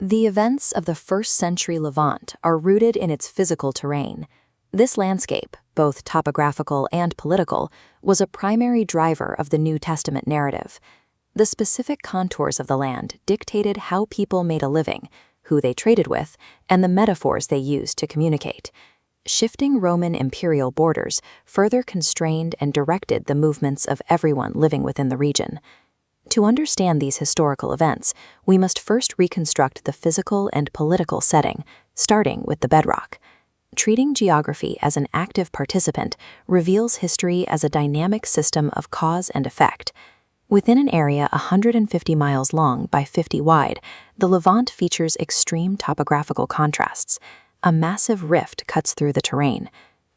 The events of the first-century Levant are rooted in its physical terrain. This landscape, both topographical and political, was a primary driver of the New Testament narrative. The specific contours of the land dictated how people made a living, who they traded with, and the metaphors they used to communicate. Shifting Roman imperial borders further constrained and directed the movements of everyone living within the region. To understand these historical events, we must first reconstruct the physical and political setting, starting with the bedrock. Treating geography as an active participant reveals history as a dynamic system of cause and effect. Within an area 150 miles long by 50 wide, the Levant features extreme topographical contrasts. A massive rift cuts through the terrain.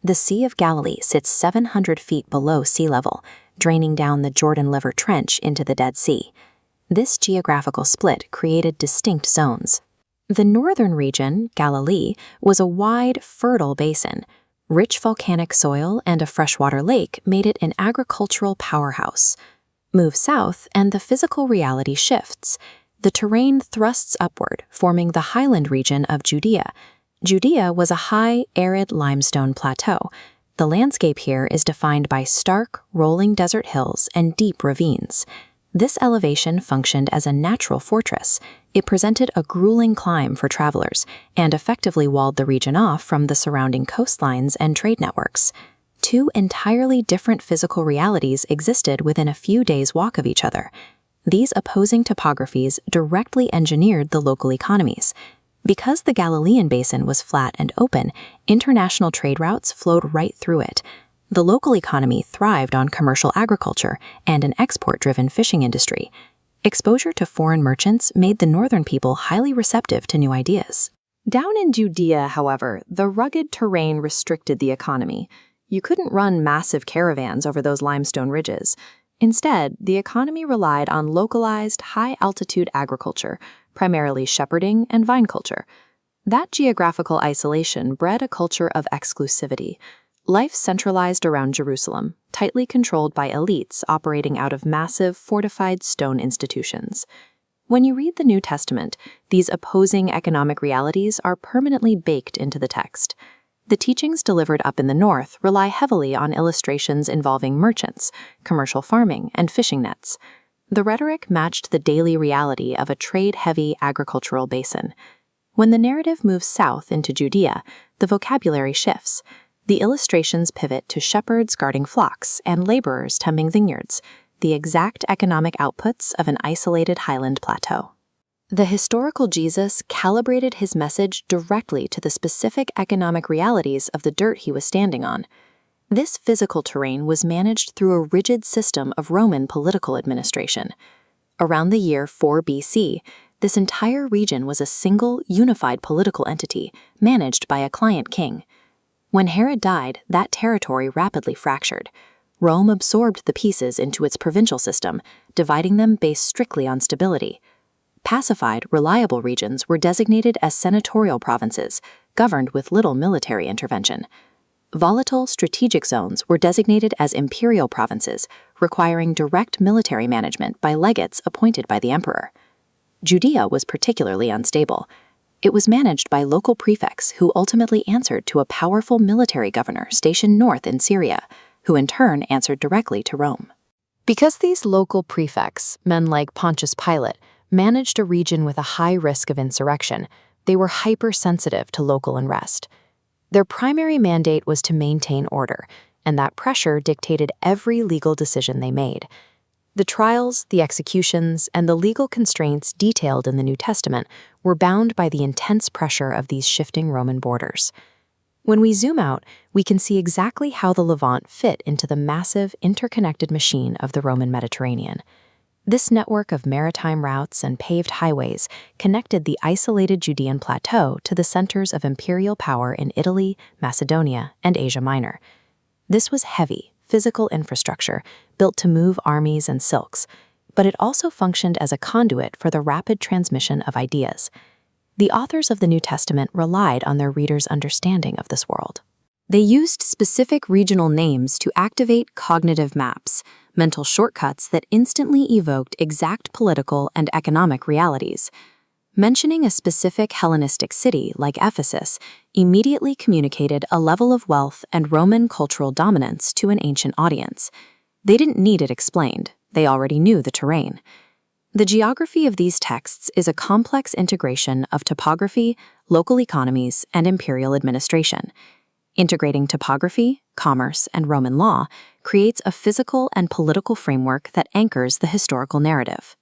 The Sea of Galilee sits 700 feet below sea level, draining down the Jordan River Trench into the Dead Sea. This geographical split created distinct zones. The northern region, Galilee, was a wide, fertile basin. Rich volcanic soil and a freshwater lake made it an agricultural powerhouse. Move south, and the physical reality shifts. The terrain thrusts upward, forming the highland region of Judea. Judea was a high, arid limestone plateau. The landscape here is defined by stark, rolling desert hills and deep ravines. This elevation functioned as a natural fortress. It presented a grueling climb for travelers and effectively walled the region off from the surrounding coastlines and trade networks. Two entirely different physical realities existed within a few days' walk of each other. These opposing topographies directly engineered the local economies. Because the Galilean basin was flat and open, international trade routes flowed right through it. The local economy thrived on commercial agriculture and an export-driven fishing industry. Exposure to foreign merchants made the northern people highly receptive to new ideas. Down in Judea, however, the rugged terrain restricted the economy. You couldn't run massive caravans over those limestone ridges. Instead, the economy relied on localized, high-altitude agriculture, primarily shepherding and vine culture. That geographical isolation bred a culture of exclusivity. Life centralized around Jerusalem, tightly controlled by elites operating out of massive, fortified stone institutions. When you read the New Testament, these opposing economic realities are permanently baked into the text. The teachings delivered up in the north rely heavily on illustrations involving merchants, commercial farming, and fishing nets. The rhetoric matched the daily reality of a trade-heavy agricultural basin. When the narrative moves south into Judea, the vocabulary shifts. The illustrations pivot to shepherds guarding flocks and laborers tending vineyards, the exact economic outputs of an isolated highland plateau. The historical Jesus calibrated his message directly to the specific economic realities of the dirt he was standing on. This physical terrain was managed through a rigid system of Roman political administration. Around the year 4 BC, this entire region was a single, unified political entity, managed by a client king. When Herod died, that territory rapidly fractured. Rome absorbed the pieces into its provincial system, dividing them based strictly on stability. Pacified, reliable regions were designated as senatorial provinces, governed with little military intervention. Volatile, strategic zones were designated as imperial provinces, requiring direct military management by legates appointed by the emperor. Judea was particularly unstable. It was managed by local prefects who ultimately answered to a powerful military governor stationed north in Syria, who in turn answered directly to Rome. Because these local prefects, men like Pontius Pilate, managed a region with a high risk of insurrection, they were hypersensitive to local unrest. Their primary mandate was to maintain order, and that pressure dictated every legal decision they made. The trials, the executions, and the legal constraints detailed in the New Testament were bound by the intense pressure of these shifting Roman borders. When we zoom out, we can see exactly how the Levant fit into the massive, interconnected machine of the Roman Mediterranean. This network of maritime routes and paved highways connected the isolated Judean plateau to the centers of imperial power in Italy, Macedonia, and Asia Minor. This was heavy, physical infrastructure built to move armies and silks, but it also functioned as a conduit for the rapid transmission of ideas. The authors of the New Testament relied on their readers' understanding of this world. They used specific regional names to activate cognitive maps, mental shortcuts that instantly evoked exact political and economic realities. Mentioning a specific Hellenistic city like Ephesus immediately communicated a level of wealth and Roman cultural dominance to an ancient audience. They didn't need it explained, they already knew the terrain. The geography of these texts is a complex integration of topography, local economies, and imperial administration. Integrating topography, commerce, and Roman law creates a physical and political framework that anchors the historical narrative.